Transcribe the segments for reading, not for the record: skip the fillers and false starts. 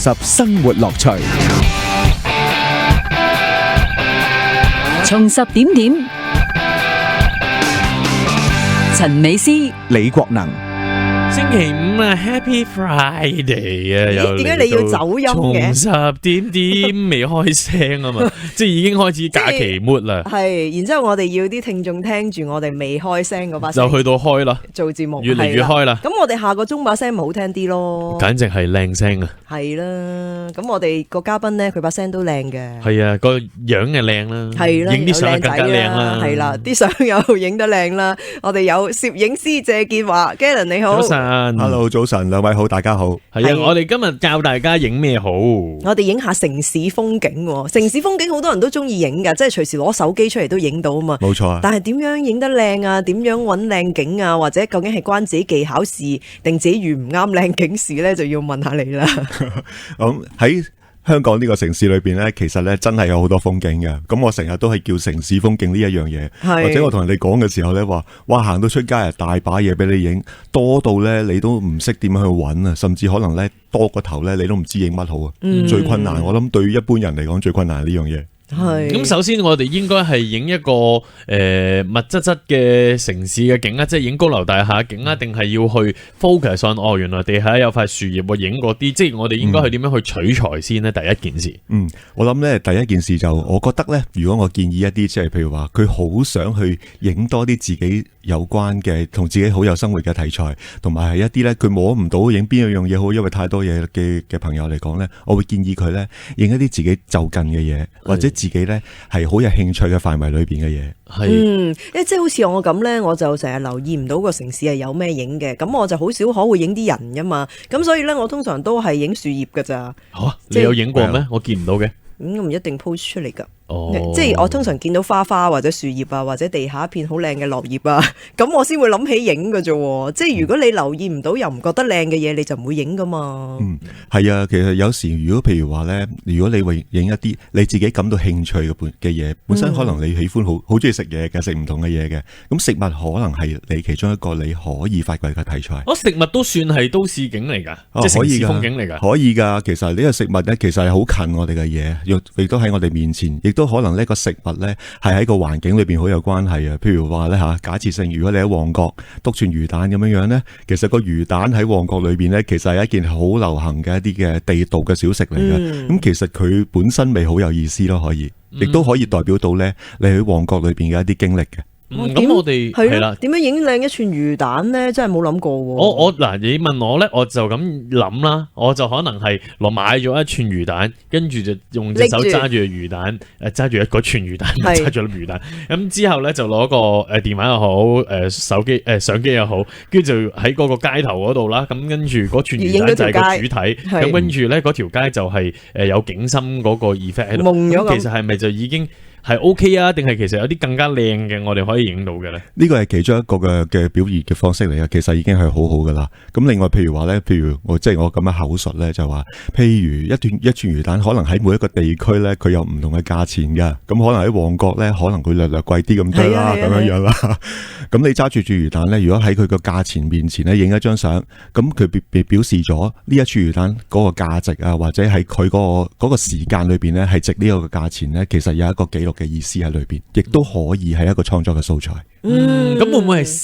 拾生活樂趣。重拾點點，陳美詩、李國能。星期五啊 ，Happy Friday 啊，又點解你要走音嘅？重拾點點未開聲啊嘛，即係已經開始假期 mood 啦。係，然之後我哋要啲聽眾聽住我哋未開聲嗰把聲，就去到開啦，做節目越嚟越開啦。咁我哋下個鐘把聲咪好聽啲咯，簡直係靚聲啊！係啦，咁我哋個嘉賓咧，佢把聲都靚嘅。係啊，個樣又靚啦，係啦，影啲相更加靚啦。係啦，啲相又影得靚啦。我哋有攝影師謝建華 ，Galen 你好。早晨 ，Hello， 早晨，兩位好，大家好。係啊，我哋今日教大家影咩好？我哋影下城市風景喎，城市風景好多人都中意影噶，即係隨時攞手機出嚟都影到啊嘛。冇錯啊。但係點樣影得靚啊？點樣揾靚景啊？或者究竟係關自己技巧事，定自己遇唔啱靚景事咧？就要問下你啦。咁喺香港呢個城市裏邊咧，其實咧真係有好多風景嘅。咁我成日都係叫城市風景呢一樣嘢，或者我同人哋講嘅時候咧話，哇，行到出街啊，大把嘢俾你影，多到咧你都唔識點樣去揾啊，甚至可能咧多個頭咧你都唔知影乜好啊。最困難，我諗對於一般人嚟講最困難呢樣嘢。係咁，首先我哋應該係影一個密質質嘅城市嘅景啊，即係影高樓大廈景啊，定係要去 focus on 哦，原來地下有塊樹葉喎，影嗰啲，即係我哋應該去點樣去取材先呢？第一件事，我諗咧第一件事就，我覺得咧，如果我建議一啲，即係譬如話佢好想去影多啲自己有關嘅同自己好有生活嘅題材，同埋係一啲咧佢摸唔到影邊一樣嘢好，因為太多嘢嘅朋友嚟講咧，我會建議佢咧影一啲自己就近嘅嘢，或者自己咧係好有興趣嘅範圍裏邊嘅嘢。係，即係好似我咁咧，我就成日留意唔到個城市係有咩影嘅，咁我就好少可會影啲人噶嘛，咁所以咧我通常都係影樹葉噶咋。你有影過咩？我見唔到嘅。咁唔一定 post 出嚟噶。哦，即係我通常見到花或者樹葉啊，或者地下一片好靚嘅落葉啊，咁我先會諗起影㗎啫。即係如果你留意唔到又唔覺得靚嘅嘢，你就唔會影噶嘛。係啊，其實有時如果譬如話咧，如果你會影一啲你自己感到興趣嘅嘢，本身可能你喜歡好中意食嘢嘅，食唔同嘅嘢嘅，咁食物可能係你其中一個你可以發掘嘅題材。食物都算係都市景嚟噶，即係城市風景嚟噶。可以噶，其實呢個食物咧，其實係好近我哋嘅嘢，亦都喺我哋面前，亦都可能呢個食物咧係喺個環境裏邊好有關係啊。譬如話咧吓，假設性，如果你喺旺角篤串魚蛋咁樣樣咧，其實個魚蛋喺旺角裏邊咧，其實係一件好流行嘅一啲嘅地道嘅小食嚟嘅。咁其實佢本身咪好有意思咯，可以，亦都可以代表到咧你喺旺角裏邊嘅一啲經歷嘅。咁我哋係啦，點樣影靚一串魚蛋咧？真係冇諗過。我嗱，你問我咧，我就咁諗啦，我就可能係買咗一串魚蛋，跟住就用隻手揸住魚蛋，揸住一個串魚蛋，揸住粒魚蛋，咁之後咧就攞個電話又好，手機相機又好，跟住就喺嗰個街頭嗰度啦，咁跟住嗰串魚蛋就係個主體，咁跟住咧嗰條街就係有景深嗰個 effect 喺度，咁其實係咪就已經係 OK 啊？定係其實有啲更加靚嘅，我哋可以影到嘅咧？呢個係其中一個嘅表現嘅方式嚟嘅，其實已經係好好噶啦。咁另外，譬如話咧，譬如我咁樣口述咧，就話，譬如一串魚蛋，可能喺每一個地區咧，佢有唔同嘅價錢嘅。咁可能喺旺角咧，可能佢略貴啲咁多啦，咁樣樣啦。咁你揸住魚蛋咧，如果喺佢個價錢面前咧，影一張相，咁佢表示咗呢一串魚蛋嗰個價值啊，或者係佢嗰個時間裏邊咧，係值呢個價錢咧，其實有一個記錄嘅意思喺裏邊，亦都可以係一個創作嘅素材。咁會唔會係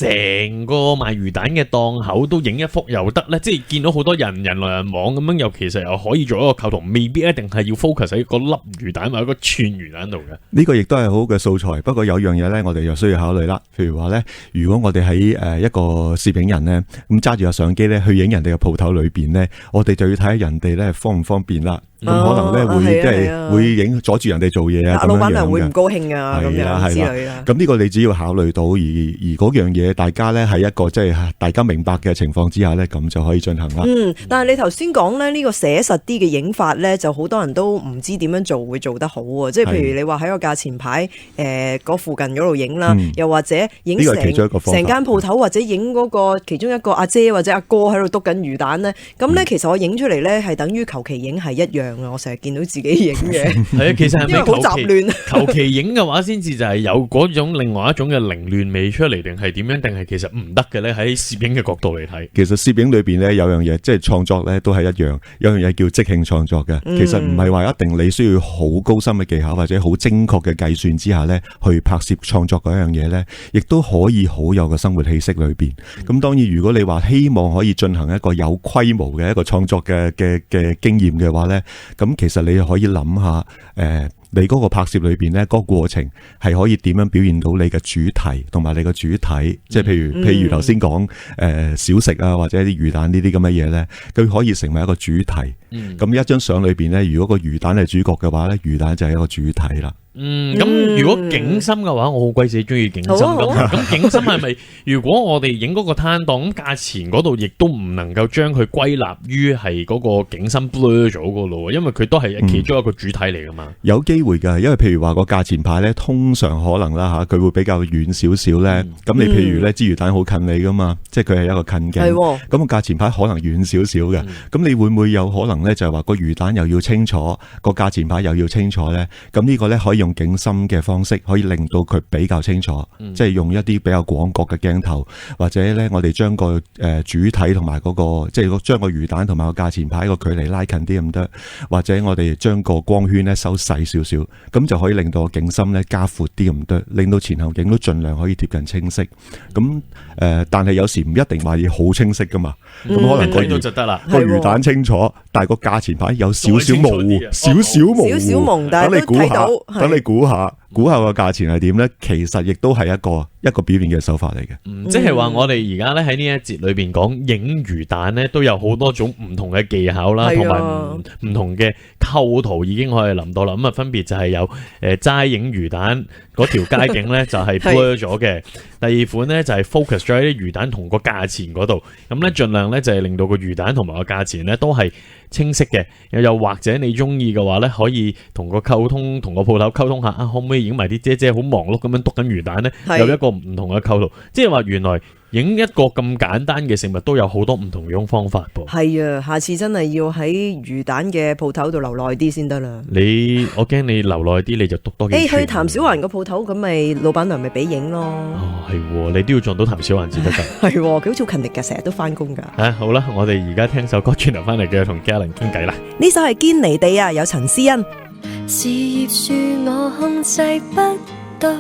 成個賣魚蛋嘅檔口都影一幅又得咧？即係見到好多人來人往咁樣，又其實又可以做一個構圖，未必一定係要 focus 喺個粒魚蛋或者個串魚蛋度嘅。呢個亦都係好嘅素材，不過有樣嘢咧，我哋又需要考慮啦。譬如話咧，如果我哋喺一個攝影人咧，咁揸住個相機咧去影人哋嘅鋪頭裏邊咧，我哋就要睇下人哋咧方唔方便啦。咁可能咧會即係會影阻住人哋做嘢啊，老闆娘會唔高興啊，咁樣之類啦。咁呢個你只要考慮到，而嗰樣嘢大家咧喺一個即係大家明白嘅情況之下咧，咁就可以進行啦。但係你頭先講咧呢個寫實啲嘅影法咧，就好多人都唔知點樣做會做得好喎。即係譬如你話喺個價錢牌嗰附近嗰度影啦，又或者影成間鋪頭，或者影嗰個其中一個阿姐或者阿哥喺度篤緊魚蛋咧，咁咧其實我影出嚟咧係等於求其影係一樣。相啊，我成日見到自己影嘅。係啊，其實係咪因為好雜亂求其影嘅話，先至就係有嗰種另外一種嘅凌亂味出嚟，定係點樣？定係其實唔得嘅咧？喺攝影嘅角度嚟睇，其實攝影裏邊咧有樣嘢，即係創作咧都係一樣，有樣嘢叫即興創作嘅。其實唔係話一定你需要好高深嘅技巧或者好精確嘅計算之下咧去拍攝創作嗰樣嘢咧，亦都可以好有個生活氣息裏邊。咁當然，如果你話希望可以進行一個有規模嘅一個創作嘅經驗嘅話咧，咁其實你可以諗下，你嗰個拍攝裏邊咧，嗰個過程係可以點樣表現到你嘅主題同埋你嘅主體，即係譬如頭先講小食啊，或者啲魚蛋呢啲咁嘅嘢咧，佢可以成為一個主題。咁一張相裏邊咧，如果個魚蛋係主角嘅話咧，魚蛋就係一個主體啦。咁如果景深嘅話，我好鬼死中意景深咁景深係咪？如果我哋影嗰個攤檔，咁價錢嗰度亦都唔能夠將佢歸納於係嗰個景深 blur 咗個咯，因為佢都係其中一個主體嚟噶嘛。有機會噶，因為譬如話個價錢牌咧，通常可能啦吓，佢會比較遠少少咧。咁你譬如咧，支魚蛋好近你噶嘛，即係佢係一個近景。咁個價錢牌可能遠少少嘅。咁你會唔會有可能咧，就係話個魚蛋又要清楚，個價錢牌又要清楚咧？咁呢個咧可以用景深嘅方式，可以令到佢比較清楚，即係用一啲比較廣角嘅鏡頭，或者咧我哋將個主體同埋嗰個，即係將個魚蛋同埋個價錢牌個距離拉近啲咁得，或者我哋將個光圈咧收細少少，咁就可以令到個景深咧加闊啲咁得，令到前後景都盡量可以貼近清晰。咁但係有時唔一定話要好清晰噶嘛，咁可能個魚蛋清楚，但係個價錢牌有少少模糊，少少模糊，但係都睇到。等你估下個價錢係點咧？其實亦都係一個表現嘅手法嚟嘅。即係話我哋而家咧喺呢一節裏邊講影魚蛋咧，都有好多種唔同嘅技巧啦，同埋唔同嘅構圖已經可以諗到啦。咁啊，分別就係有齋影魚蛋嗰條街景咧就係 blur 咗嘅。第二款咧就係 focus 咗喺啲魚蛋同個價錢嗰度，咁咧盡量咧就係令到個魚蛋同埋個價錢咧都係清晰嘅。又或者你中意嘅話咧，可以同個鋪頭溝通下啊，可唔可以影埋啲姐姐好忙碌咁樣篤緊魚蛋咧？有一個唔同嘅構圖，即係話原來影一個咁簡單嘅食物都有好多唔同種方法噃。係啊，下次真係要喺魚蛋嘅鋪頭度留耐啲先得啦。我驚你留耐啲，你就篤多幾圈。去譚小環個鋪頭，咁咪老闆娘咪俾影咯。哦，係，你都要撞到譚小環至得㗎。係，佢好似好勤力㗎，成日都翻工㗎。好啦，我哋而家聽首歌，轉頭翻嚟繼續同嘉玲傾偈啦。呢首係堅尼地啊，有陳思欣。事業樹我控制不到，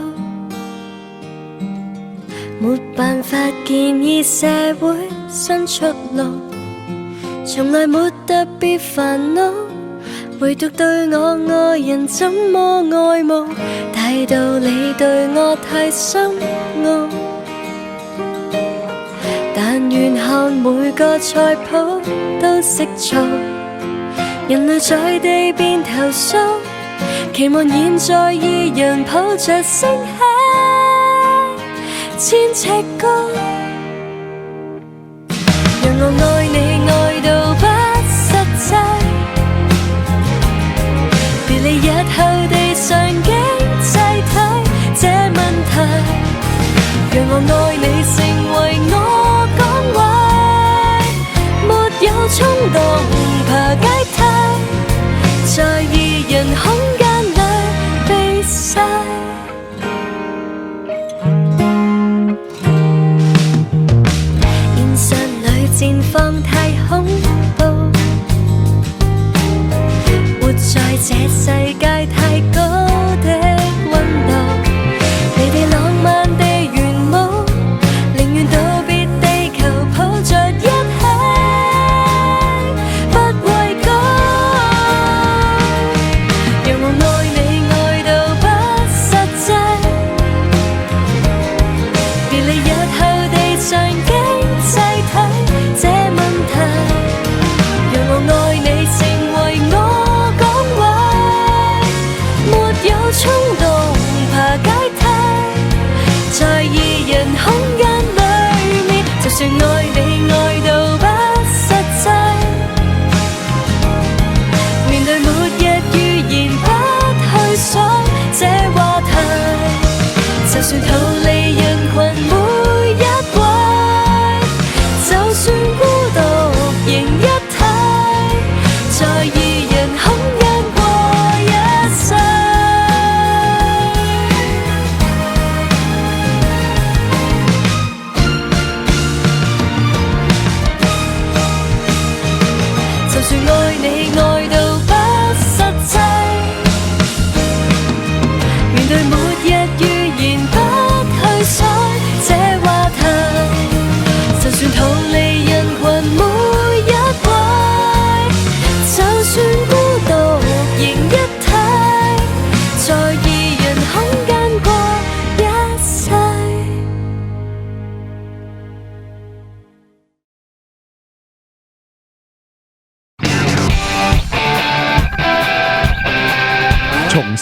沒辦法建議社會新出路，從來沒特別煩惱，唯獨對我愛人怎麼愛慕，大道理對我太深奧，但願看每個菜譜都識做，人類在地邊投訴，期望現在二人抱着升起千尺高，讓我愛你愛到不實際，別理日後地上經濟體這問題，讓我愛你成為我崗位，沒有衝動爬階梯，在二人空間裏被曬。現實裏戰況太恐怖，活在這世界太高的溫度，你哋浪漫地圓舞，寧願道別地球抱着一起，不畏高。讓我愛你愛到不實際，別理日後地上經濟體這問題，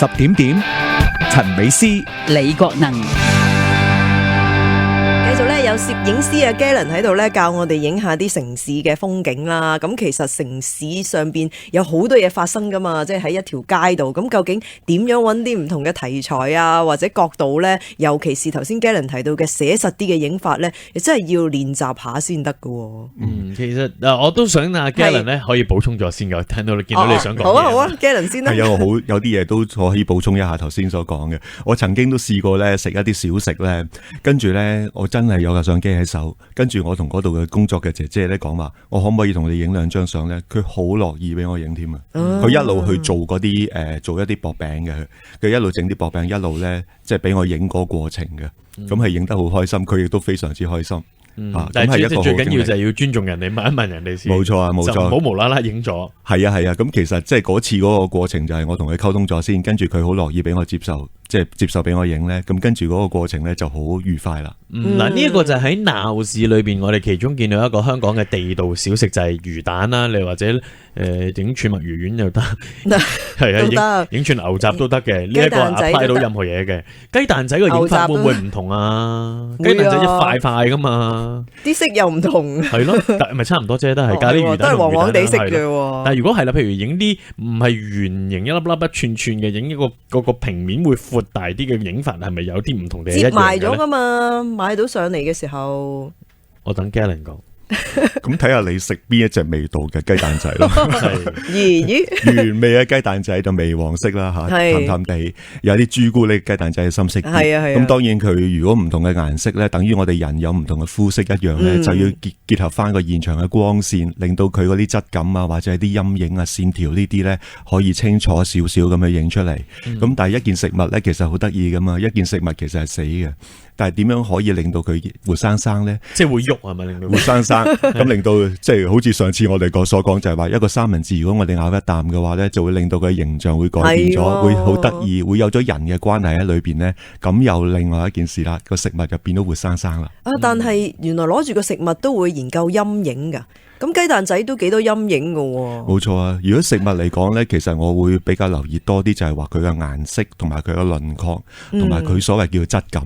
10點，陳美斯、李國能。繼續咧有攝影師啊 Galen 喺度咧教我哋影下啲城市嘅風景啦。咁其實城市上邊有好多嘢發生噶嘛，即係喺一條街度。咁究竟點樣揾啲唔同嘅題材啊，或者角度咧？尤其是頭先 Galen 提到嘅寫實啲嘅影法咧，亦真係要練習下先得噶。其實我都想阿 Galen 咧可以補充咗先噶。聽到你見到你想講嘢，好啊 Galen 先啦。係有啲嘢都可以補充一下頭先所講嘅。我曾經都試過咧食一啲小食咧，跟住咧我真係有架相機喺手，跟住我同嗰度嘅工作嘅姐姐咧講話，我可唔可以同你影2張相咧？佢好樂意俾我影添啊！佢一路去做嗰啲做一啲薄餅嘅，佢一路整啲薄餅，一路咧即係俾我影嗰個過程嘅，咁係影得好開心，佢亦都非常之開心。但係最緊要就係要尊重人哋，問一問人哋先。冇錯啊，冇錯，唔好無啦啦影咗。係啊，咁其實即係嗰次嗰個過程就係我同佢溝通咗先，跟住佢好樂意俾我接受，即係接受俾我影咧。咁跟住嗰個過程咧就好愉快啦。嗱，呢一個就喺鬧市裏邊，我哋其中見到一個香港嘅地道小食就係魚蛋啦。你或者影串墨魚丸又得，係啊，影串牛雜都得嘅。呢一個 apply 到任何嘢嘅。雞蛋仔個影法會唔會唔同啊？雞蛋仔一塊塊噶嘛，啲色又唔同。係咯，但咪差唔多啫，都係加啲魚蛋，都係黃黃地色嘅。但係如果係啦，譬如影啲唔係圓形一粒粒一串串嘅，影一個平面會闊大啲嘅影法，係咪有啲唔同嘅？接埋咗噶嘛，買到上嚟嘅時候，我等 Galen 講。咁睇下你食邊一隻味道嘅雞蛋仔咯。原味嘅雞蛋仔就微黃色啦吓，淡淡地，有啲朱古力雞蛋仔係深色啲。咁當然佢如果唔同嘅顏色咧，等於我哋人有唔同嘅膚色一樣咧，就要結合翻個現場嘅光線，令到佢嗰啲質感啊，或者係啲陰影啊、線條呢啲咧，可以清楚少少咁樣影出嚟。咁但係一件食物咧，其實好得意噶嘛，一件食物其實係死嘅。但係點樣可以令到佢活生生咧？即係會喐係咪？令到活生生咁令到即係好似上次我哋所講就係話一個三文治，如果我哋咬一啖嘅話咧，就會令到佢形象會改變咗，會好得意，會有咗人嘅關係喺裏邊咧。咁又另外一件事啦，個食物就變到活生生啦。但係原來攞住個食物都會研究陰影噶。咁雞蛋仔都幾多陰影㗎喎。冇錯啊！如果食物嚟講咧，其實我會比較留意多啲，就係話佢嘅顏色同埋佢嘅輪廓，同埋佢所謂叫質感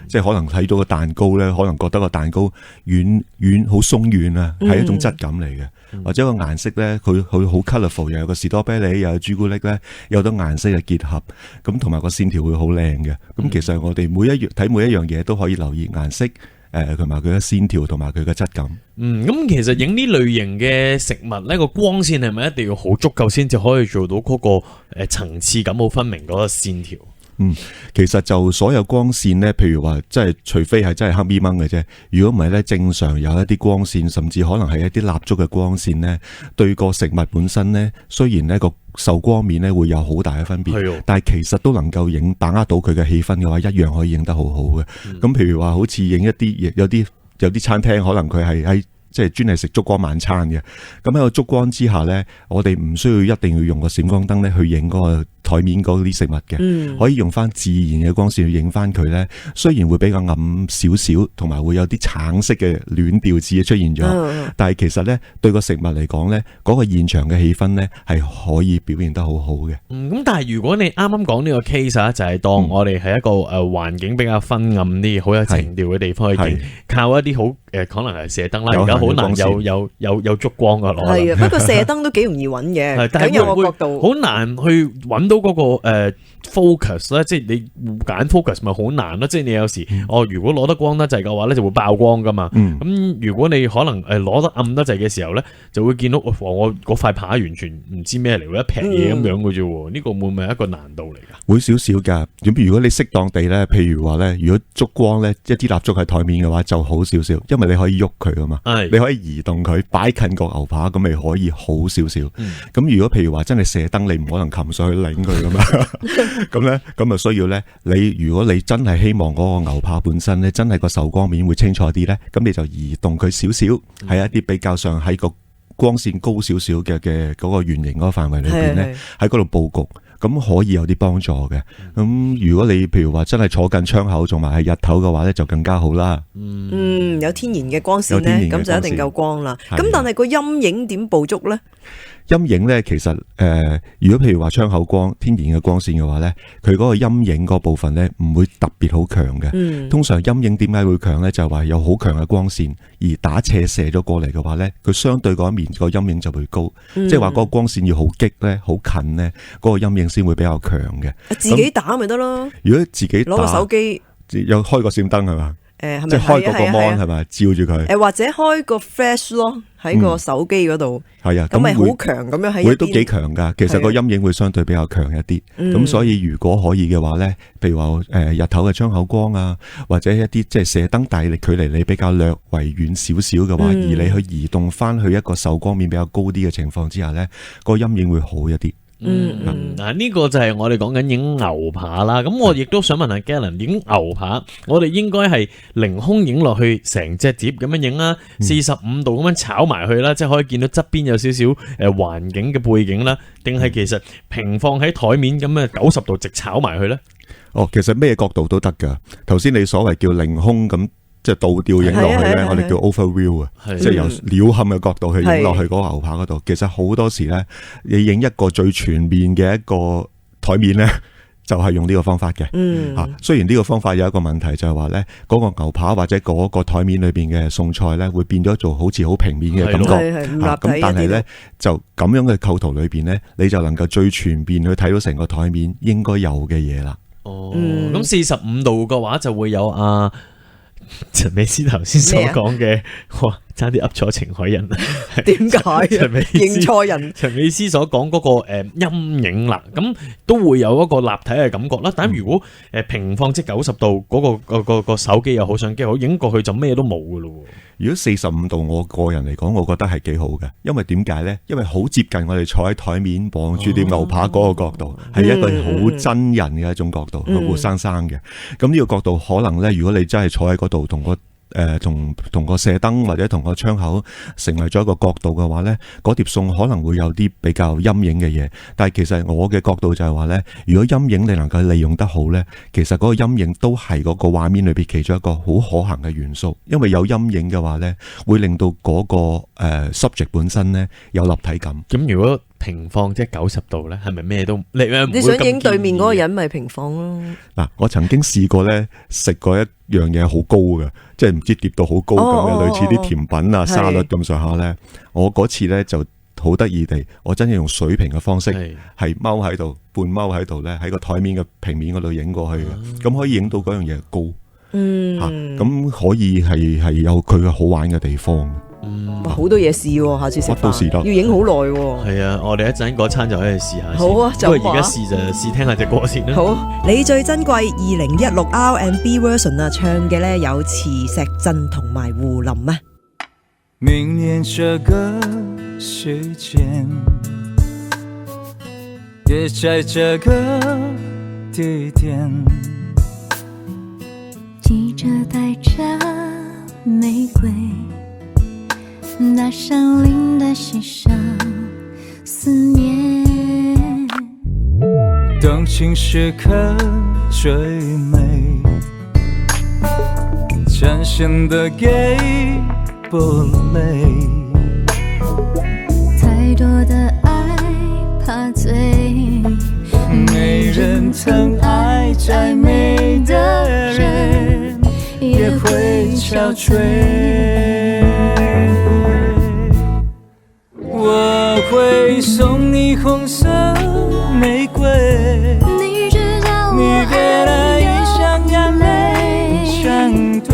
即係可能睇到個蛋糕咧，可能覺得個蛋糕軟好鬆軟啊，係一種質感嚟嘅。或者個顏色咧，佢好 colourful，又有個士多啤梨，又有朱古力咧，有好多顏色嘅結合，咁同埋個線條會好靚嘅。咁其實我哋每一樣嘢都可以留意顏色。同埋佢嘅線條同埋佢嘅質感。咁其實影呢類型嘅食物呢個光線係咪一定要好足夠先至可以做到嗰個層次感好分明嗰個線條？其實就所有光線呢，譬如話即係除非係真係黑咪掹嘅啫，如果唔係呢，正常有一啲光線，甚至可能係一啲蠟燭嘅光線呢，對個食物本身呢，雖然呢個受光面呢會有好大嘅分別，但係其實都能夠把握到佢嘅氣氛嘅話，一樣可以影得好好嘅。咁譬如話好似影一啲有啲餐廳，可能佢係喺即係專係食燭光晚餐嘅，咁喺個燭光之下呢，我哋唔需要一定要用個閃光燈咧去影嗰個台面嗰啲食物嘅，可以用翻自然嘅光線去影翻佢呢。雖然會比較暗少少，同埋會有啲橙色嘅暖調子出現咗，但係其實呢，對個食物嚟講呢，嗰個現場嘅氣氛呢係可以表現得好好嘅。咁但係如果你啱啱講呢個 case 啊，就係當我哋係一個環境比較昏暗啲、好有情調嘅地方去影，靠一啲好可能係射燈啦，而家好難有燭光噶咯。係啊，不過射燈都幾容易揾嘅，咁有個角度好難去揾到嗰個focus 咧，即係你揀 focus 咪好難咯。即係你有時如果攞得光得滯嘅話咧，就會爆光噶嘛。咁如果你可能攞得暗得滯嘅時候咧，就會見到我嗰塊扒完全唔知咩嚟，一劈嘢咁樣嘅啫。呢個會唔會係一個難度嚟噶？會少少噶。咁如果你適當地咧，譬如話咧，如果燭光咧一啲蠟燭喺台面嘅話，就好少少，因為你可以喐佢噶嘛，你可以移動佢，擺近個牛扒，咁咪可以好少少。咁如果譬如話真係射燈，你唔可能擒上去擰佢噶嘛。咁咧，咁啊需要咧，如果你真係希望嗰個牛扒本身咧，真係個受光面會清楚啲咧，咁你就移動佢少少，喺一啲比較上喺個光線高少少嘅嗰個圓形嗰個範圍裏邊咧，喺嗰度布局，咁可以有啲幫助嘅。咁如果你譬如話真係坐近窗口，仲埋係日頭嘅話咧，就更加好啦。有天然嘅光線咧，咁就一定夠光啦。咁但係個陰影點捕捉咧？陰影咧，其實如果譬如話窗口光天然嘅光線嘅話咧，佢嗰個陰影嗰部分咧唔會特別好強嘅。通常陰影點解會強咧？就係話有好強嘅光線而打斜射咗過嚟嘅話咧，佢相對嗰一面個陰影就會高。即係話嗰個光線要好激咧、好近咧，嗰個陰影先會比較強嘅。自己打咪得咯。如果自己攞個手機，有開個閃燈係嘛？即係開嗰個 mon 係咪照住佢？或者開個 flash 咯，喺個手機嗰度。係啊，咁咪好強咁樣喺。會都幾強㗎。其實個陰影會相對比較強一啲。咁所以如果可以嘅話咧，譬如話日頭嘅窗口光啊，或者一啲即係射燈大力距離你比較略為遠少少嘅話，而你去移動翻去一個受光面比較高啲嘅情況之下咧，個陰影會好一啲。嗱呢個就係我哋講緊影牛扒啦。咁我亦都想問下 Galen， 影牛扒我哋應該係凌空影落去成隻碟咁樣影啦，45度咁樣炒埋去啦，即係可以見到側邊有少少環境嘅背景啦，定係其實平放喺台面咁樣90度直炒埋去咧？其實咩角度都得噶。頭先你所謂叫凌空咁。即係倒吊影落去咧，我哋叫 overview 啊，即係由鳥瞰嘅角度去影落去嗰個牛扒嗰度。其實好多時咧，你影一個最全面嘅一個台面咧，就係用呢個方法嘅。雖然呢個方法有一個問題，就係話咧，嗰個牛扒或者嗰個台面裏邊嘅餸菜咧，會變咗做好似好平面嘅感覺。咁但係咧，就咁樣嘅構圖裏邊咧，你就能夠最全面去睇到成個台面應該有嘅嘢啦。咁45度嘅話就會有陳美斯頭先所講嘅，哇，差啲噏咗程海人。點解認錯人？陳美斯所講嗰個陰影啦，咁都會有一個立體嘅感覺啦。但如果平放即90度嗰個手機又好相機好影過去就咩都冇噶咯。如果45度，我個人嚟講，我覺得係幾好嘅，因為點解咧？因為好接近我哋坐喺台面望住碟牛扒嗰個角度，係一個好真人嘅一種角度，活生生嘅。咁呢個角度可能咧，如果你真係坐喺嗰度同個射燈或者同個窗口成為咗一個角度嘅話咧，嗰碟餸可能會有啲比較陰影嘅嘢。但係其實我嘅角度就係話咧，如果陰影你能夠利用得好咧，其實嗰個陰影都係嗰個畫面裏邊其中一個好可行嘅元素。因為有陰影嘅話咧，會令到嗰個subject 本身咧有立體感。咁如果平放即係90度咧，係咪咩都你想影對面嗰個人咪平放咯？嗱，我曾經試過咧食過一樣嘢好高嘅，即係唔知跌到好高咁嘅，類似啲甜品啊、沙律咁上下咧。我嗰次咧就好得意地，我真係用水平嘅方式係踎喺度，半踎喺度咧，喺個台面嘅平面嗰度影過去嘅，咁可以影到嗰樣嘢高。咁可以係有佢嘅好玩嘅地方。好多嘢試喎，下次食飯要影好耐喎。係啊，我哋一陣嗰餐就可以試下。好啊，就不過而家試就試聽下隻歌先啦。好，你最珍貴2016 R&B version 啊，唱嘅咧有磁石陣同埋胡林啊。明年這個時間，也在這個地點，記着帶着玫瑰，那山林的溪上思念，動情時刻最美，展現得給不累，太多的愛怕醉，沒人曾愛再美的人也會憔悴。我會送你紅色玫瑰，你知道你給了異鄉眼淚相對，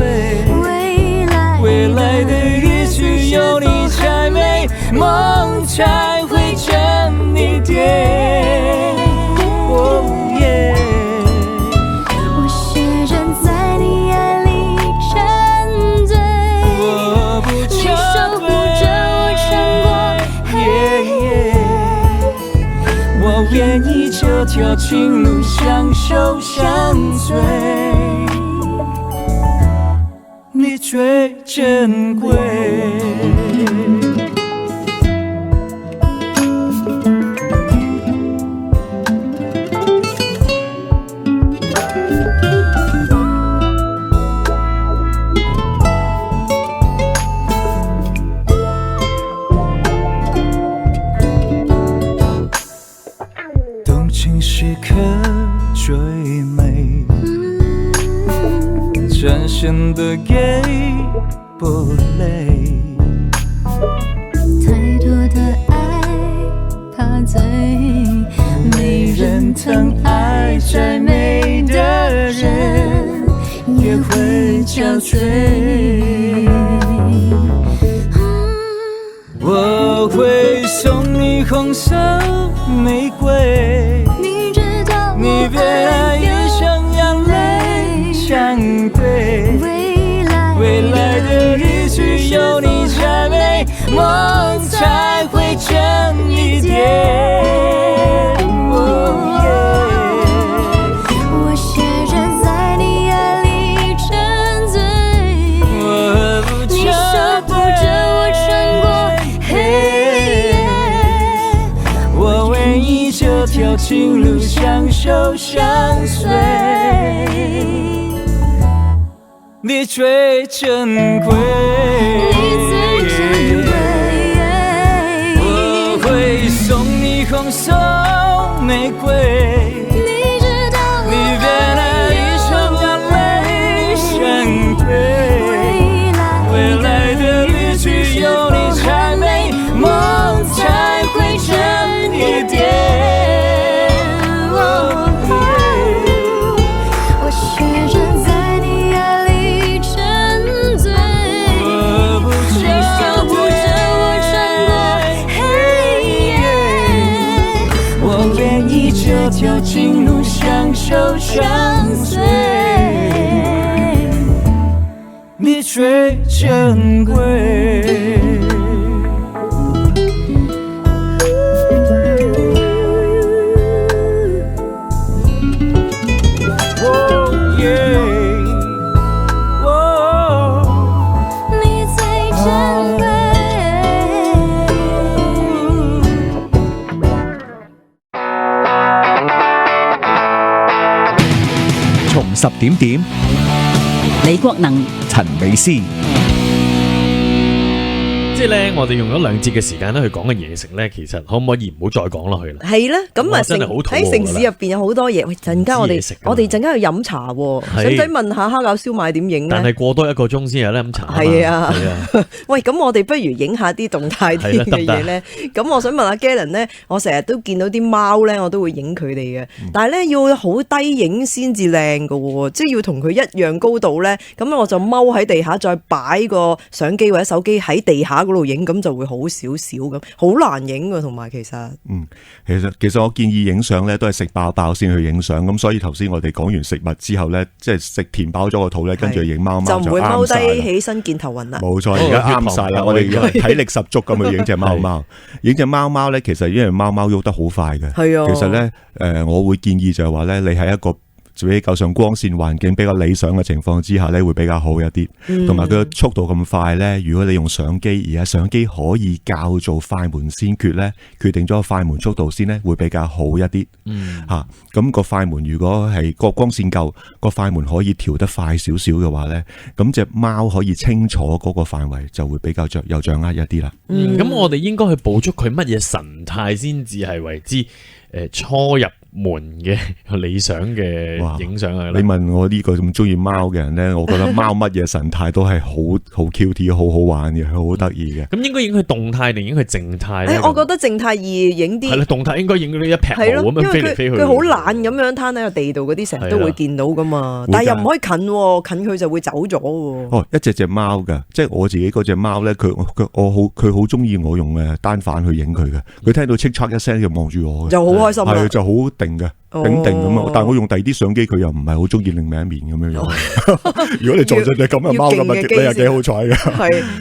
未來的日子有你才美，夢才會真一點。我學着在你愛裡沉醉，你守護着我撐過，我願意這條情路相守相隨，你最珍貴。不累。太多的爱怕醉，没人疼爱，再美的人也会憔悴。我会送你红色玫瑰，你知道你别来也像眼泪相对。未来的日子有你才美，梦才会真一点。我写着在你爱里沉醉，你守护着我穿过黑夜，我为你这条情路相守相随，你最珍贵，你最珍贵。我会送你红色玫瑰，你知道你别来一场眼泪相对。未来的日子有你才美，梦才会真一点。我学着在你爱里沉醉，你守护着我穿过黑夜，我愿意这条情路相守相随，你最珍贵。你最珍贵。從10點，李國能、陳美斯。即係咧，我哋用咗2節嘅時間咧去講嘅嘢食咧，其實可唔可以唔好再講落去啦？係啦，咁啊，真係好肚餓喺城市入邊有好多嘢。喂，陣間我哋陣間去飲茶喎，使唔使問下蝦餃燒賣點影咧？但係過多1個鐘先有得飲茶。係啊，喂，咁我哋不如影下啲動態啲嘅嘢咧。咁我想問下 Galen 咧，我成日都見到啲貓咧，我都會影佢哋嘅，但係咧要好低影先至靚㗎喎，即係要同佢一樣高度咧。咁我就踎喺地下，再擺個相機或者手機喺地下嗰度影，咁就會好少少咁，好難影㗎。同埋其實，其實我建議影相咧都係食飽飽先去影相，咁所以頭先我哋講完食物之後咧，即係食填飽咗個肚咧，跟住影貓貓就唔會踎低起身見頭暈啦。冇錯，而家啱晒啦，我哋體力十足咁去影隻貓貓。影隻貓貓咧，其實因為貓貓喐得好快嘅，係啊。其實咧，我會建議就係話咧，你喺一個比較上光線環境比較理想嘅情況之下咧，會比較好一啲。同埋佢嘅速度咁快咧，如果你用相機，而家相機可以校做快門先決咧，決定咗個快門速度先咧，會比較好一啲。咁個快門如果係個光線夠，個快門可以調得快少少嘅話咧，咁隻貓可以清楚嗰個範圍就會比較有掌握一啲啦。咁我哋應該去捕捉佢乜嘢神態先至係為之初入門嘅理想嘅影相啊！你問我呢個咁中意貓嘅人咧，我覺得貓乜嘢神態都係好 cute 好好玩嘅，好得意嘅。咁應該影佢動態定影佢靜態咧？我覺得靜態易影啲。係啦，動態應該影到一撇毛咁樣飛嚟飛去。佢好懶咁樣攤喺個地度嗰啲，成日都會見到噶嘛。但係又唔可以近佢就會走咗喎。一隻貓㗎，即係我自己嗰隻貓咧，佢好中意我用單反去影佢嘅。佢聽到叱咤一聲就望住我嘅，就好開心啦。係就好定嘅。定咁啊！但係我用第二啲相機，佢又唔係好中意另外一面咁樣樣。如果你撞上隻咁嘅貓咁啊，你係幾好彩嘅。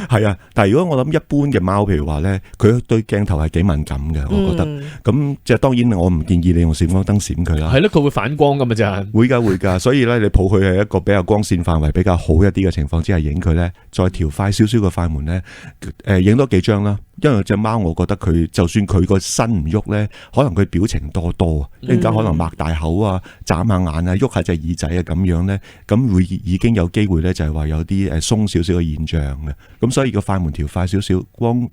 係啊，但係如果我諗一般嘅貓，譬如話咧，佢對鏡頭係幾敏感嘅，我覺得。咁即係當然，我唔建議你用閃光燈閃佢啦。係咯，佢會反光噶嘛，就係。會㗎。所以咧，你抱佢係一個比較光線範圍比較好一啲嘅情況之下影佢咧，再調快少少個快門咧，影多幾張啦。因為隻貓，我覺得佢就算佢個身唔喐咧，可能佢表情多，一陣間可能擘大口啊、眨下眼啊、喐下隻耳仔啊咁樣咧，咁會已經有機會咧，就係話有啲鬆少少嘅現象嘅。咁所以個快門調快少少，光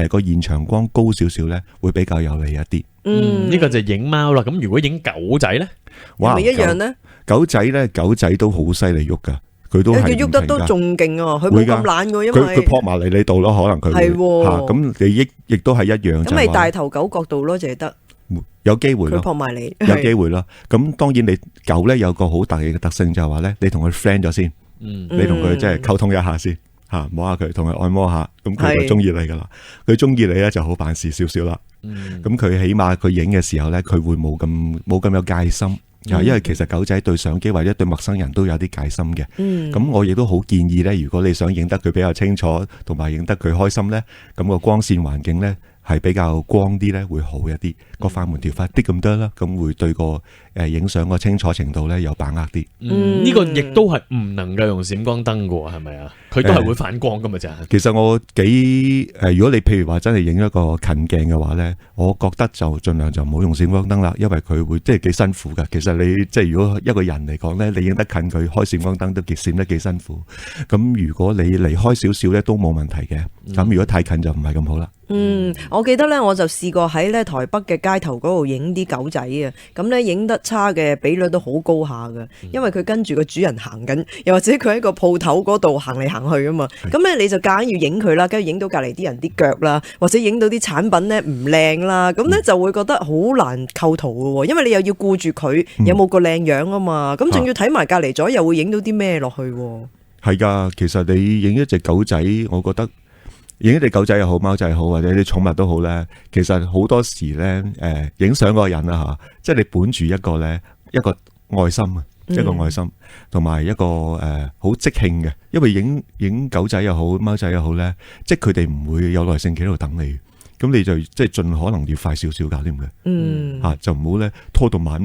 個現場光高少少咧，會比較有利一啲。呢個就係影貓啦。咁如果影狗仔咧，係咪一樣咧？狗仔都好犀利喐噶。佢都係佢喐得都仲勁啊！佢冇咁懶嘅，因為佢撲埋嚟你度咯，可能佢係咁你亦都係一樣。咁咪大頭狗角度咯，就係得有機會咯，佢撲埋你有機會咯。咁當然你狗咧有個好大嘅特性就係話咧，你同佢 friend 咗先，你同佢即係溝通一下先。摸下佢，同佢按摩下，咁佢就中意你噶啦。佢中意你咧就好辦事少少啦。咁佢起碼佢影嘅時候咧，佢會冇咁有戒心。因為其實狗仔對相機或者對陌生人都有啲戒心嘅。咁我亦都好建議咧，如果你想影得佢比較清楚，同埋影得佢開心咧，咁個光線環境咧係比較光啲咧，會好一啲。個快門調快啲咁多啦，咁會對個影相個清楚程度咧有把握啲。呢個亦都係唔能夠用閃光燈嘅，係咪啊？佢都係會反光噶嘛，就係。其實我如果你譬如話真係影一個近鏡嘅話咧，我覺得就盡量就唔好用閃光燈啦，因為佢會即係幾辛苦噶。其實你即係如果一個人嚟講咧，你影得近佢開閃光燈都閃得幾辛苦。咁如果你離開少少咧都冇問題嘅。咁如果太近就唔係咁好啦。我記得咧，我就試過喺咧台北嘅街頭嗰度影啲狗仔啊，咁咧影得差嘅比率都好高下噶，因為佢跟住個主人行緊，又或者佢喺個鋪頭嗰度行嚟行去啊嘛，咁咧你就夾硬要影佢啦，跟住影到隔離啲人啲腳啦，或者影到啲產品咧唔靚啦，咁咧就會覺得好難構圖嘅喎，因為你又要顧住佢有冇個靚樣啊嘛，咁仲要睇埋隔離咗又會影到啲咩落去喎。係㗎，其實你影一隻狗仔，我覺得。影一隻狗仔又好，貓仔又好，或者啲寵物都好咧。其實好多時咧，影相嗰個人啊嚇，即係你本住一個愛心啊，一個愛心，同埋一個好即興嘅。因為影狗仔又好，貓仔又好咧，即係佢哋唔會有耐性企喺度等你。咁你就即係盡可能要快少少搞掂佢。就唔好咧拖到慢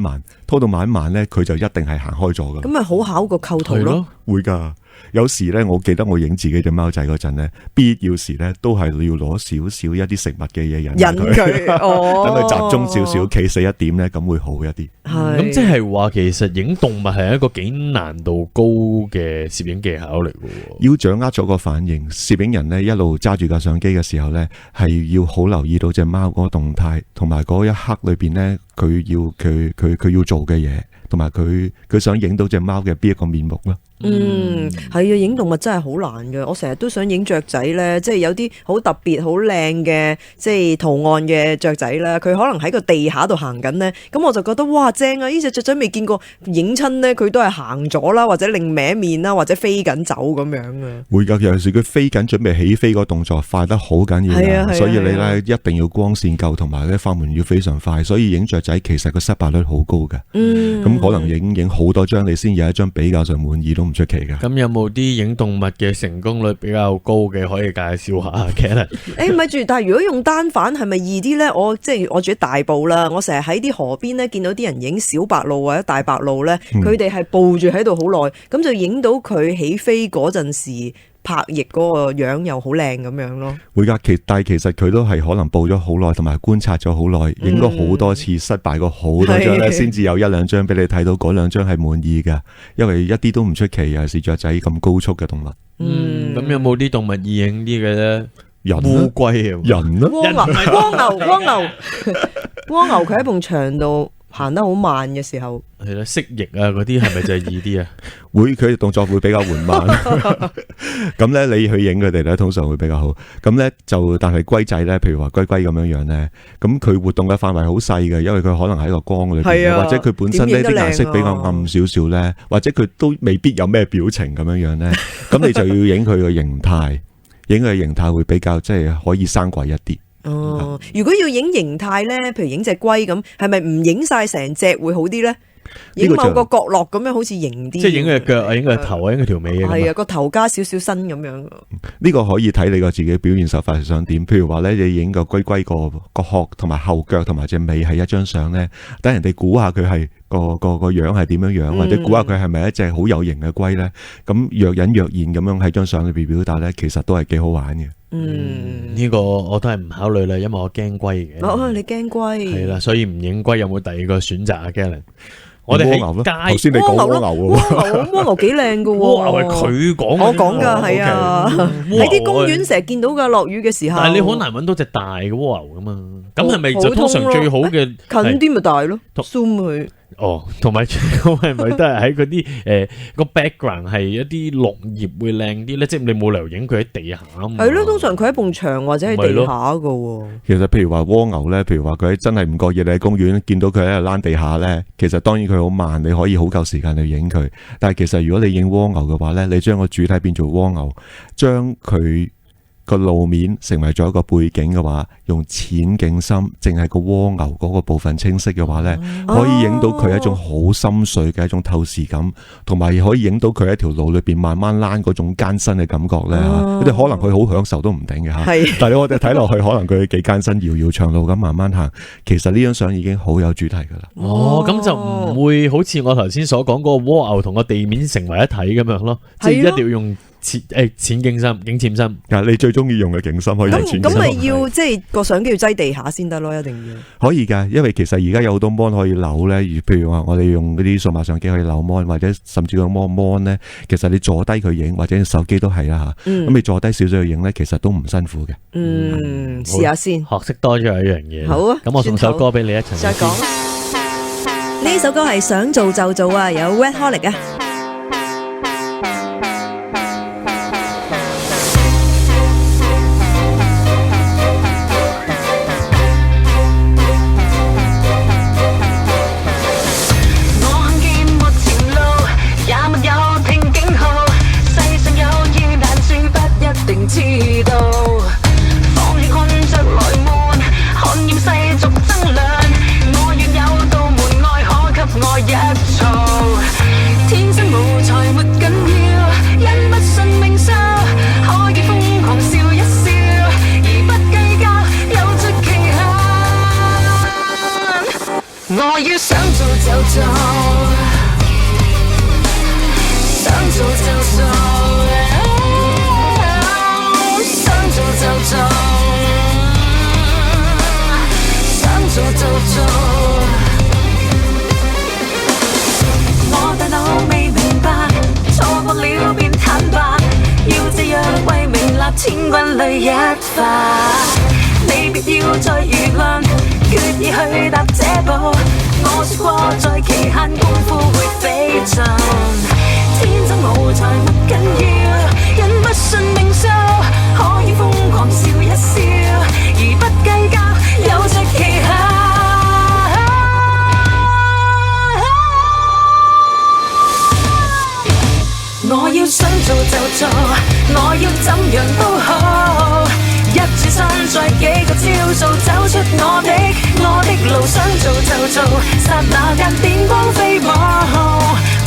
咧，佢就一定係行開咗噶。咁咪好考個構圖咯，會㗎。有時咧，我記得我影自己隻貓仔嗰陣咧，必要時咧都係要攞少少一啲食物嘅嘢引佢，等佢集中少少，企死一點咧，咁會好一啲。咁即係話，其實影動物係一個幾難度高嘅攝影技巧嚟嘅。要掌握咗個反應，攝影人咧一路揸住架相機嘅時候咧，係要好留意到隻貓嗰個動態，同埋嗰一刻裏邊咧，佢要做嘅嘢，同埋佢想影到隻貓嘅邊一個面目啦。係啊，影動物真係好難嘅。我成日都想影雀仔咧，即係有啲好特別、好靚嘅，即係圖案嘅雀仔啦。佢可能喺個地下度行緊咧，咁我就覺得哇正啊！呢隻雀仔未見過，影親咧佢都係行咗啦，或者擰歪面啦，或者飛緊走咁樣啊。會㗎，尤其是佢飛緊準備起飛個動作快得好緊要啊，所以你咧一定要光線夠，同埋咧快門要非常快。所以影雀仔其實個失敗率好高嘅。咁可能影好多張，你先有一張比較上滿意都唔出奇嘅。咁有冇啲影動物嘅成功率比較高嘅可以介紹下嘅？咪住，但係如果用單反係咪易啲咧？我住喺大埔啦，我成日喺啲河邊咧見到啲人影小白鷺或者大白鷺咧，佢哋係抱住喺度好耐，咁就影到佢起飛嗰陣時拍翼嗰個樣又好靚咁樣咯。會㗎，但係其實佢都係可能報咗好耐，同埋觀察咗好耐，影咗好多次，失敗過好多張咧，先至有一兩張俾你睇到，嗰兩張係滿意㗎。因為一啲都唔出奇，尤其是雀仔咁高速嘅動物。咁有冇啲動物易影啲嘅咧？人烏龜啊，人啊，蝸牛佢喺埲牆度行得好慢嘅時候，係啦，蜥蜴啊嗰啲係咪就係易啲啊？會，佢動作會比較緩慢。咁咧，你去影佢哋咧，通常會比較好。咁咧但係龜仔咧，譬如話龜咁樣咧，咁佢活動嘅範圍好細嘅，因為佢可能喺個光裏邊，或者佢本身呢啲顏色比較暗少少咧，或者佢都未必有咩表情咁樣咧，咁你就要影佢個形態，影佢嘅形態會比較即係可以生鬼一啲。如果要影形態咧，譬如影隻龜咁，係咪唔影晒成隻會好啲咧？影某個角落咁樣好似型啲，即係影佢腳啊，影佢頭啊，影佢條尾啊，係啊，個頭加少少身咁樣。呢個可以睇你個自己表現手法係想點。譬如話咧，你影個龜個殼同埋後腳同埋隻尾係一張相咧，等人哋估下佢係個樣係點樣，或者估下佢係咪一隻好有型嘅龜咧。咁若隱若現咁樣喺張相裏邊表達咧，其實都係幾好玩嘅。呢個我都係唔考慮啦，因為我驚龜嘅。你驚龜？係啦，所以唔影龜。有冇第二個選擇啊 Galen？我哋喺街，頭先你講蝸牛喎，蝸牛幾靚噶喎，蝸牛係佢講，我講噶係啊，喺啲公園成日見到噶，落雨嘅時候。但係你好難揾到隻大嘅蝸牛噶嘛，咁係咪就通常最好嘅近啲咪大咯，zoom 佢。同埋係咪都係喺嗰啲個 background 係一啲綠葉會靚啲咧？即係你冇理由影佢喺地下啊嘛。係咯，通常佢喺埲牆或者喺地下噶喎。其實譬如話蝸牛咧，譬如話佢真係唔覺意你喺公園見到佢喺度躝地下咧，其實當然佢好慢，你可以好夠時間去影佢。但係其實如果你影蝸牛嘅話咧，你將個主體變做蝸牛，將佢個路面成為咗一個背景嘅話，用淺景深，淨係個蝸牛嗰個部分清晰嘅話咧，可以影到佢一種好深邃嘅一種透視感，同埋可以影到佢喺條路裏邊慢慢躝嗰種艱辛嘅感覺咧。你哋可能佢好享受都唔定嘅吓，但係我哋睇落去可能佢幾艱辛，遙遙長路咁慢慢行。其實呢張相已經好有主題噶啦。咁就唔會好似我頭先所講嗰個蝸牛同個地面成為一體咁樣咯，即係一定要用淺景深、景淺深。你最中意用嘅景深可以用淺景深。咁咪要即係個相機要擠地下先得咯，一定要。可以噶，因為其實而家有好多 mon 可以扭咧，譬如話我哋用嗰啲數碼相機可以扭 mon，或者甚至個 mon 咧，其實你坐低佢影，或者手機都係啦吓。咁你坐低少少去影咧，其實都唔辛苦嘅。試下先，學識多咗一樣嘢。好啊，咁我送首歌俾你一齊再講。呢首歌係想做就做啊，有 Red Holic 啊。我要想做就做，想做就做，想做就做，想做就做。我大腦未明白，錯過了便坦白，要這樣為名立千軍裏一發。你別要再輿論，決意去踏這步。我說過在期限功夫會飛盡，天真無才沒緊要，因不信命數，可以瘋狂笑一笑，而不計較有着期限。我要想做就做，我要怎樣都好，一轉身再幾個招數走出我的路，想做就做，剎那間電光飛舞，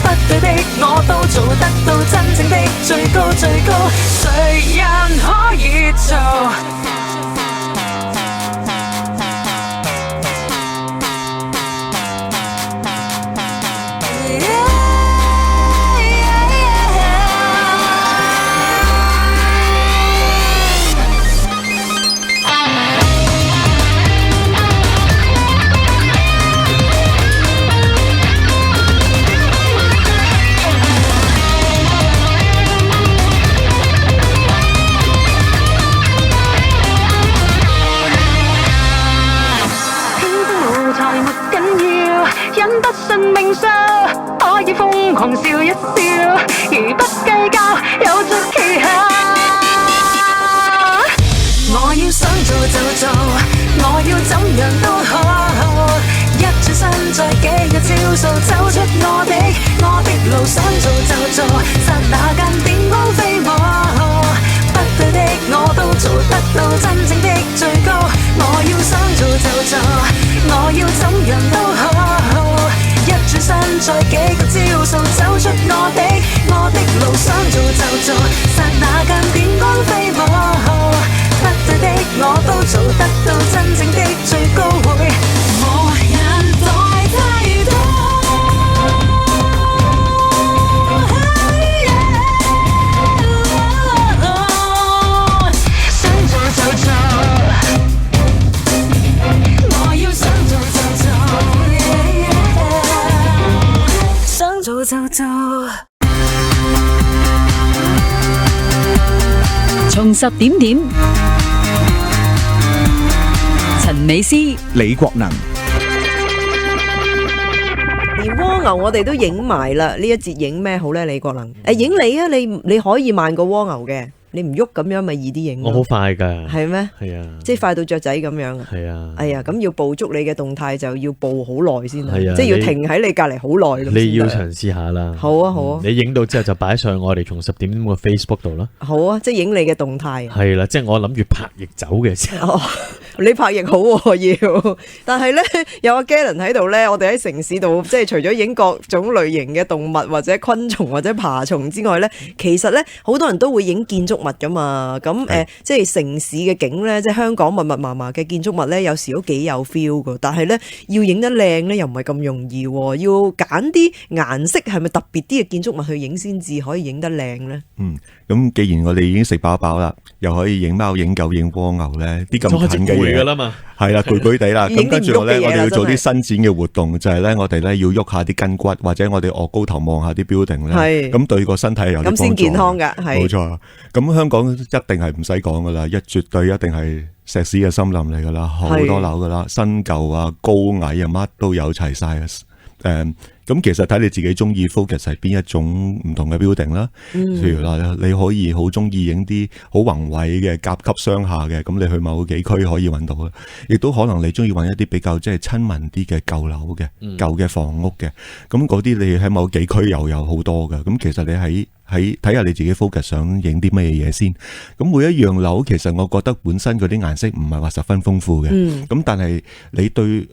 不對的我都做得到，真正的最高最高，誰人可以做？命數可以瘋狂笑一笑，而不計較有着期限。我要想做就做，我要怎樣都好，一轉身再幾個招數走出我的路，想做就做，剎那間電光飛舞，不對的我都做得到，真正的最高。我要想做就做，我要怎樣都好，一轉身再幾個招數走出我的路，想做就做，剎那間電光飛舞，不對的我都做得到，真正的最高會無人代替到。想做就做，我要想做就做，想做就做。重拾點點，陳美詩、李國能。連蝸牛我哋都影埋啦，呢一節影咩好咧？李國能，影你啊，你可以慢過蝸牛嘅。你唔喐咁樣咪易啲影。我好快噶。係咩？係啊，即係快到雀仔咁樣啊。係啊。哎呀，咁要捕捉你嘅動態就要捕好耐先啦。係啊，即係要停喺你隔籬好耐。你要嘗試下啦。好啊好啊。你影到之後就擺上我哋從10點嘅 Facebook 度啦。好啊，即係影你嘅動態。係啦，即係我諗住拍翼走嘅時候。你拍翼好要，但係咧有阿 Galen 喺度咧，我哋喺城市度即係除咗影各種類型嘅動物或者昆蟲或者爬蟲之外咧，其實咧好多人都會影建築物噶嘛。咁即係城市嘅景咧，即係香港密密麻麻嘅建築物咧，有時都幾有 feel 噶。但係咧要影得靚咧，又唔係咁容易，要揀啲顏色係咪特別啲嘅建築物去影先至可以影得靚咧？咁既然我哋已經食飽飽啦，又可以影貓、影狗、影蝸牛咧，啲咁近嘅嘢噶啦嘛，係啦，攰攰地啦。咁跟住咧，我哋要做啲伸展嘅活動，就係咧，我哋咧要喐下啲筋骨，或者我哋臥高頭望下啲 building 咧，咁對個身體有啲幫助。咁先健康噶，係冇錯。咁香港一定係唔使講噶啦，絕對一定係石屎嘅森林嚟噶啦，好多樓噶啦，新舊啊、高矮啊，乜都有齊晒。咁其實睇你自己中意 focus 係邊一種唔同嘅 building 啦，譬如話你可以好中意影啲好宏偉嘅甲級商廈嘅，咁你去某幾區可以揾到啦，亦都可能你中意揾一啲比較即係親民啲嘅舊樓嘅、舊嘅房屋嘅，咁嗰啲你喺某幾區又有好多㗎，咁其實你喺睇下你自己 focus 想影啲乜嘢嘢先，咁每一樣樓其實我覺得本身嗰啲顏色唔係話十分豐富嘅，咁但係你對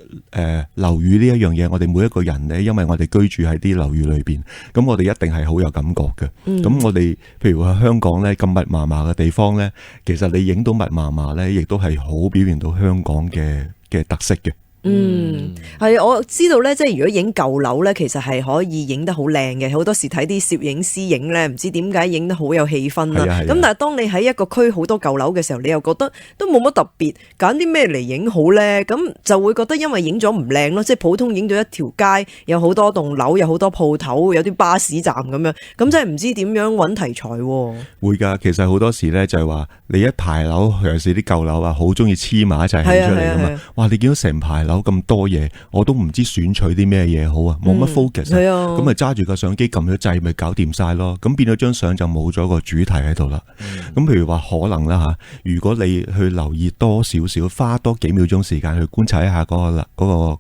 樓宇呢一樣嘢，我哋每一個人呢，因為我哋居住喺啲樓宇裏邊，咁我哋一定係好有感覺嘅。咁我哋譬如話香港呢，咁密麻麻嘅地方呢，其實你影到密麻麻呢，亦都係好表現到香港嘅特色嘅。係我知道咧，即係如果影舊樓咧，其實係可以影得好靚嘅。好多時睇啲攝影師影咧，唔知點解影得好有氣氛啦。咁但係當你喺一個區好多舊樓嘅時候，你又覺得都冇乜特別，揀啲咩嚟影好咧？咁就會覺得因為影咗唔靚咯，即係普通影到一條街有好多棟樓，有好多鋪頭，有啲巴士站咁樣，咁真係唔知點樣揾題材。會㗎，其實好多時咧就係話你一排樓，尤其是啲舊樓啊，好中意黐埋一齊起出嚟㗎嘛。哇！你見到成排樓咁多嘢，我都唔知選取啲咩嘢好啊，冇乜 focus，咁咪揸住個相機撳咗掣，咪搞掂晒咯。咁變咗張相就冇咗個主題喺度啦。咁譬如話可能啦吓，如果你去留意多少少，花多幾秒鐘時間去觀察一下嗰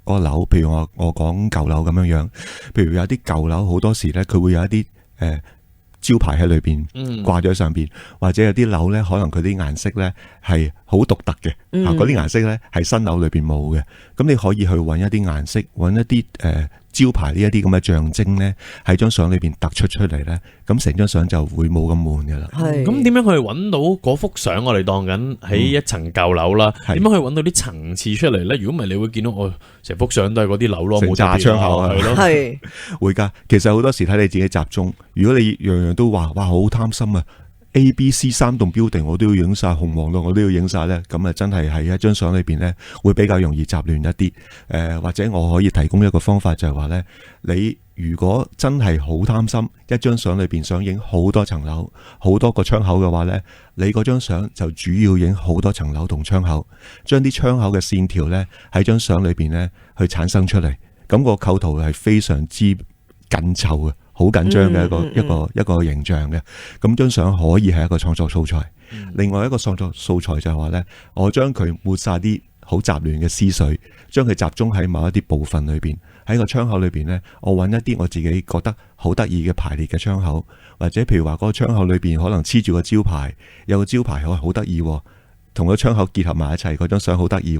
個樓，譬如我講舊樓咁樣樣，譬如有啲舊樓好多時咧，佢會有一啲招牌喺裏邊掛咗喺上邊，或者有啲樓咧，可能佢啲顏色咧係好獨特嘅，嗰啲顏色咧係新樓裏邊冇嘅，咁你可以去揾一啲顏色，揾一啲招牌呢一啲咁嘅象徵咧，喺張相裏邊突出嚟咧，咁成張相就會冇咁悶㗎啦。咁點樣去揾到嗰幅相？我哋當緊喺一層舊樓啦，點樣去揾到啲層次出嚟咧？如果唔係，你會見到我成幅相都係嗰啲樓咯，冇炸窗口係咯，係會㗎。其實好多時睇你自己集中，如果你樣樣都話哇好貪心啊！ A、B、C 3棟 building 我都要影晒，紅黃綠我都要影晒咧，咁啊真係喺一張相裏邊咧，會比較容易雜亂一啲。或者我可以提供一個方法，就係話咧，你如果真係好貪心，一張相裏邊想影好多層樓、好多個窗口嘅話咧，你嗰張相就主要影好多層樓同窗口，將啲窗口嘅線條咧喺張相裏邊咧去產生出嚟，咁個構圖係非常之緊湊嘅。好緊張嘅一個形象嘅，咁張相可以係一個創作素材。另外一個創作素材就係話呢，我將佢抹晒啲好雜亂嘅思緒，將佢集中喺某一啲部分裏邊。喺個窗口裏邊呢，我揾一啲我自己覺得好得意嘅排列嘅窗口，或者譬如話嗰個窗口裏邊可能黐住個招牌，有個招牌好得意，同個窗口結合埋一齊，嗰張相好得意，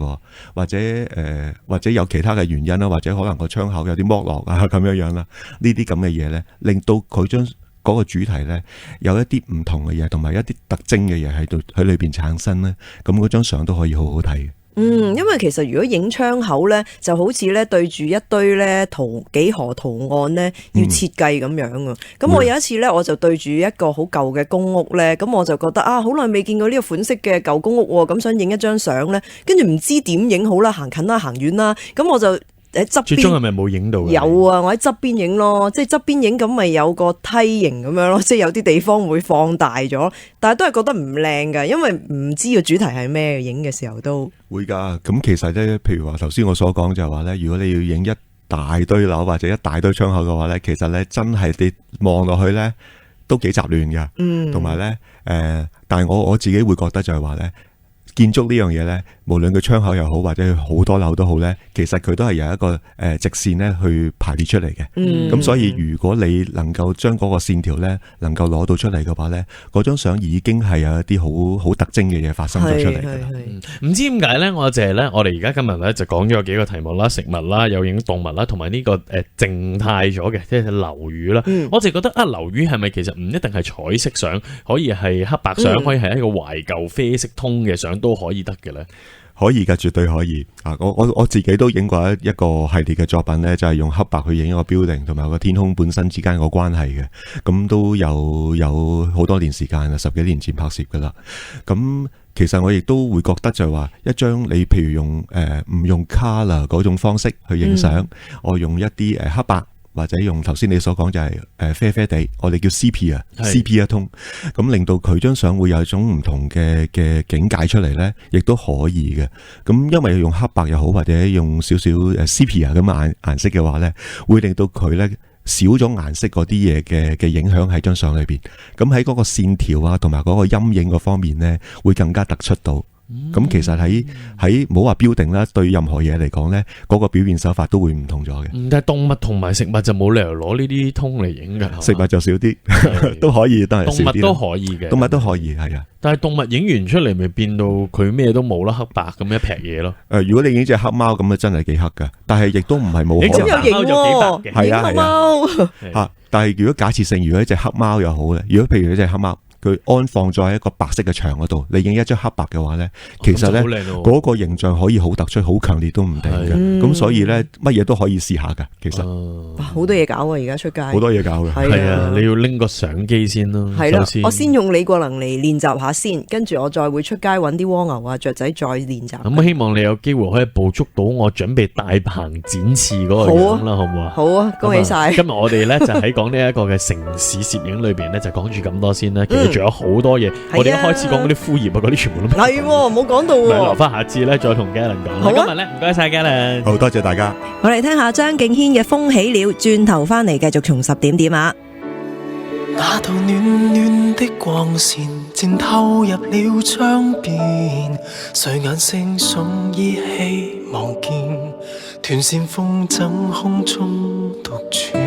或者有其他嘅原因啦，或者可能個窗口有啲剝落啊咁樣樣啦，呢啲咁嘅嘢咧，令到佢將嗰個主題咧有一啲唔同嘅嘢，同埋一啲特徵嘅嘢喺度喺裏邊產生咧，咁嗰張相都可以好好睇。因為其實如果影窗口咧，就好似咧對住一堆咧幾何圖案咧，要設計咁樣啊。咁我有一次咧，我就對住一個好舊嘅公屋咧，咁我就覺得好耐未見過呢個款式嘅舊公屋喎，咁想影一張相咧，跟住唔知點影好啦，行近啦，行遠啦，咁我就喺側邊，最終係咪冇影到？有啊，我喺側邊影咯，即係側邊影咁咪有個梯形咁樣咯，即係有啲地方會放大咗，但係都係覺得唔靚噶，因為唔知個主題係咩，影嘅時候都會噶。咁其實咧，譬如話頭先我所講就係話咧，如果你要影大堆樓或者一大堆窗口嘅話咧，其實咧真係你望落去咧都幾雜亂嘅，同埋咧但係我自己會覺得就係話咧，建築呢樣嘢咧，無論佢窗口又好或者好多樓都好咧，其實佢都係由一個直線咧去排列出嚟嘅。咁所以如果你能夠將嗰個線條咧能夠攞到出嚟嘅話咧，嗰張相已經係有一啲好特徵嘅嘢發生咗出嚟嘅啦。唔知點解咧，我哋而家今日咧就講咗幾個題目啦，食物啦，有影動物啦，同埋呢個靜態咗嘅，即係樓宇啦。我就覺得樓宇係咪其實唔一定係彩色相，可以係黑白相，可以係一個懷舊啡色通嘅相都可以得嘅咧？可以㗎，絕對可以啊！我自己都影過一個系列嘅作品咧，就係用黑白去影一個 building 同埋個天空本身之間個關係嘅，咁都有好多年時間啦，10幾年前拍攝㗎啦。咁其實我亦都會覺得就係話一張你譬如用唔用 color 嗰種方式去影相，我用一啲黑白。或者用頭先你所講就係啡啡地，我哋叫 sepia 通，咁令到佢張相會有一種唔同嘅境界出嚟咧，亦都可以嘅。咁因為用黑白又好，或者用少少sepia 咁嘅顏色嘅話咧，會令到佢咧少咗顏色嗰啲嘢嘅影響喺張相裏邊。咁喺嗰個線條啊，同埋嗰個陰影嗰方面咧，會更加突出到。咁其實喺冇話標定啦，對任何嘢嚟講咧，嗰個表現手法都會唔同咗嘅。但係動物同埋食物就冇理由攞呢啲通嚟影㗎，食物就少啲，都可以，都係少啲。動物都可以嘅，動物都可以係啊。但係動物影完出嚟，咪變到佢咩都冇啦，黑白咁一撇嘢咯。如果你影隻黑貓咁啊，真係幾黑噶。但係亦都唔係冇可能。咁有型喎，係啊黑貓吓。但係如果假設性，如果一隻黑貓又好咧，如果譬如一隻黑貓。佢安放咗喺一個白色嘅牆嗰度，你影一張黑白嘅話咧，其實咧嗰個形象可以好突出、好強烈都唔定嘅。咁所以咧，乜嘢都可以試下噶。其實好多嘢搞啊！而家出街好多嘢搞嘅。係啊，你要拎個相機先咯。係咯，我先用李國能嚟練習下先，跟住我再會出街揾啲蝸牛啊、雀仔再練習。咁希望你有機會可以捕捉到我準備大鵬展翅嗰個樣啦，好唔好啊？好啊，恭喜晒！今日我哋咧就喺講呢一個嘅城市攝影裏邊咧，就講住咁多先啦。仲有好多嘢，我哋一開始講嗰啲枯葉啊，嗰啲全部都係冇講到喎。留翻下次咧，再同 Galen 講。好，今日咧唔該晒 Galen，好多謝大家。我哋聽下張敬軒嘅《風起了》，轉頭翻嚟繼續重拾點點啊！那道暖暖的光線漸透入了窗邊，睡眼惺忪依稀望見斷線風箏空中獨處。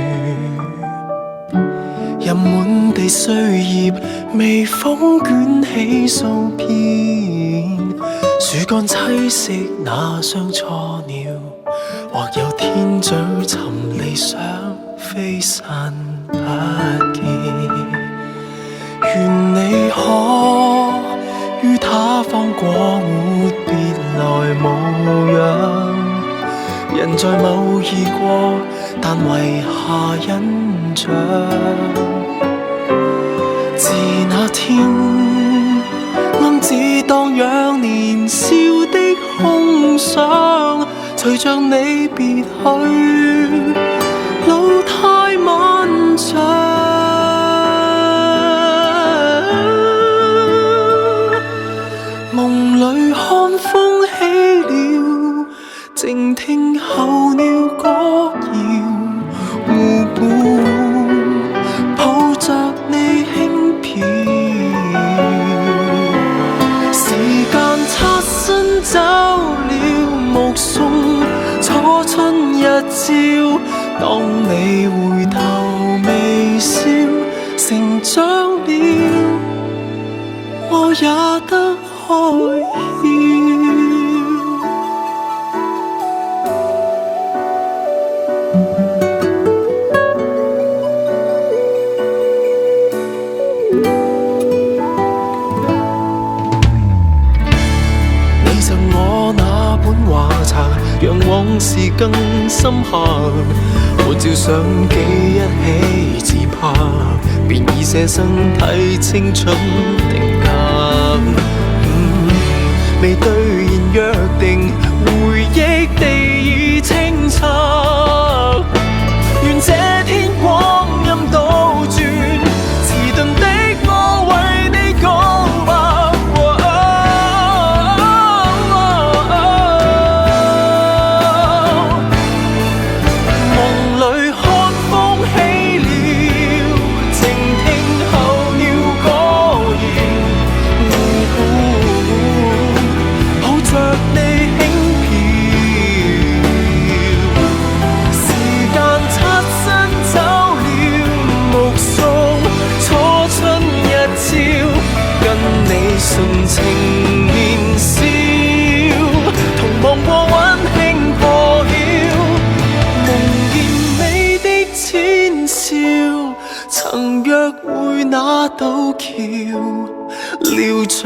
任滿地碎葉，微風捲起數片，樹幹棲息那雙雛鳥，或有天嘴尋理想飛散不見。願你可於他方過活別來無恙，人在某異國，但遺下印象。自那天，暗自蕩漾年少的空想，隨着你別去，路太漫長。夢裏看風起了，靜聽候鳥歌謠，湖畔抱着你輕飄。時間擦身走了，目送初春日照。當你回頭微笑，成長了，我也得開竅。讓往事更深刻，我照相機一起自拍，便已捨身替青春定格。未兌現約定，回憶地已清澈，願這天光陰倒轉，遲鈍的我為你告白。情年少，同望過溫馨破曉，夢見你的淺笑，曾約會那渡橋，聊着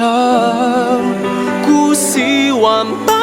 故事還不